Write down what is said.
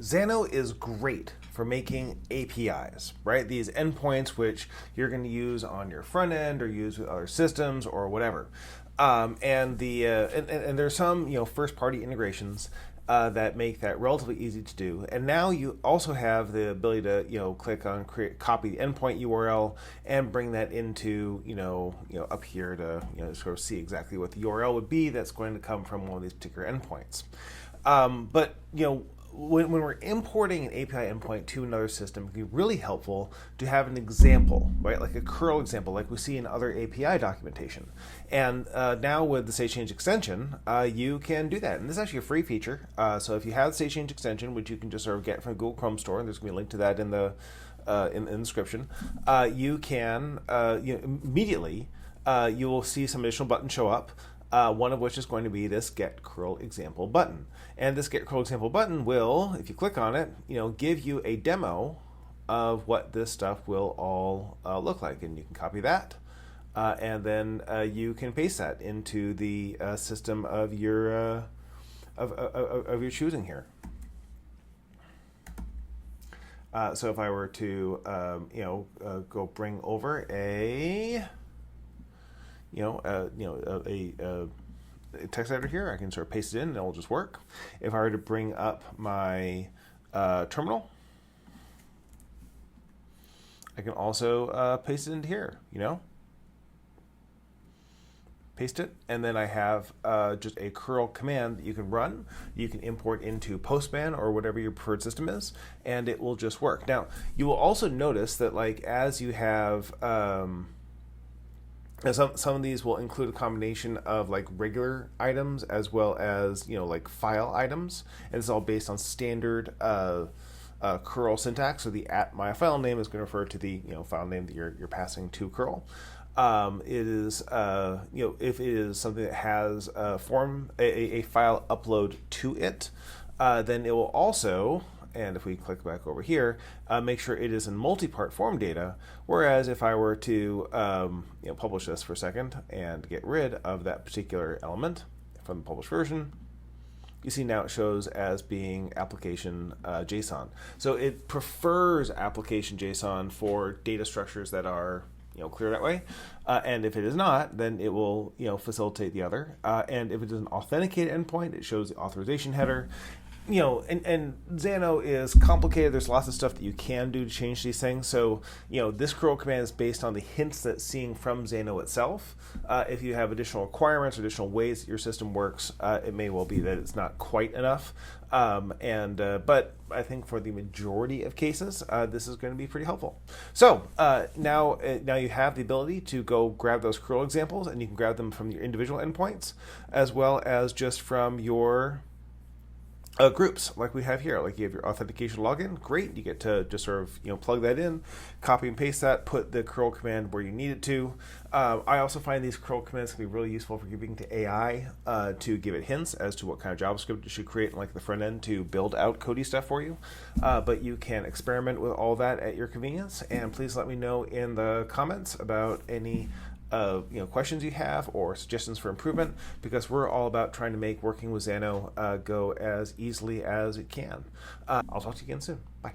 Xano is great for making APIs, right? These endpoints which you're going to use on your front end or use with other systems or whatever. And there's some first party integrations that make that relatively easy to do. And now you also have the ability to click on copy the endpoint URL and bring that into up here to sort of see exactly what the URL would be that's going to come from one of these particular endpoints. But when we're importing an API endpoint to another system, it can be really helpful to have an example, right? Like a curl example, like we see in other API documentation. And now with the state change extension, you can do that. And this is actually a free feature. So if you have the state change extension, which you can just sort of get from Google Chrome Store, and there's going to be a link to that in the in the description, you can immediately you will see some additional buttons show up. One of which is going to be this Get Curl Example button. And this Get Curl Example button will, if you click on it, give you a demo of what this stuff will all look like. And you can copy that, and then you can paste that into the system of your of your choosing here. So if I were to go bring over a text editor here, I can sort of paste it in and it'll just work. If I were to bring up my terminal, I can also paste it into here, paste it, and then I have just a curl command that you can run. You can import into Postman or whatever your preferred system is, and it will just work. Now, you will also notice that as you have some of these will include a combination of regular items as well as file items, and it's all based on standard curl syntax. So the @myFile name is going to refer to the file name that you're passing to curl. It is if it is something that has a file upload to it, then it will also. And if we click back over here, make sure it is in multi-part form data. Whereas if I were to publish this for a second and get rid of that particular element from the published version, you see now it shows as being application JSON. So it prefers application JSON for data structures that are clear that way. And if it is not, then it will facilitate the other. And if it is an authenticated endpoint, it shows the authorization header. And Xano is complicated. There's lots of stuff that you can do to change these things. So, this curl command is based on the hints that's seeing from Xano itself. If you have additional requirements or additional ways that your system works, it may well be that it's not quite enough. But I think for the majority of cases, this is going to be pretty helpful. So now you have the ability to go grab those curl examples, and you can grab them from your individual endpoints as well as just from your groups like we have here. Like you have your authentication login, great. You get to just sort of plug that in, copy and paste that, put the curl command where you need it to. I also find these curl commands can be really useful for giving to AI to give it hints as to what kind of JavaScript it should create in the front end to build out Cody stuff for you. But you can experiment with all that at your convenience. And please let me know in the comments about any questions you have or suggestions for improvement, because we're all about trying to make working with Xano go as easily as it can. I'll talk to you again soon. Bye.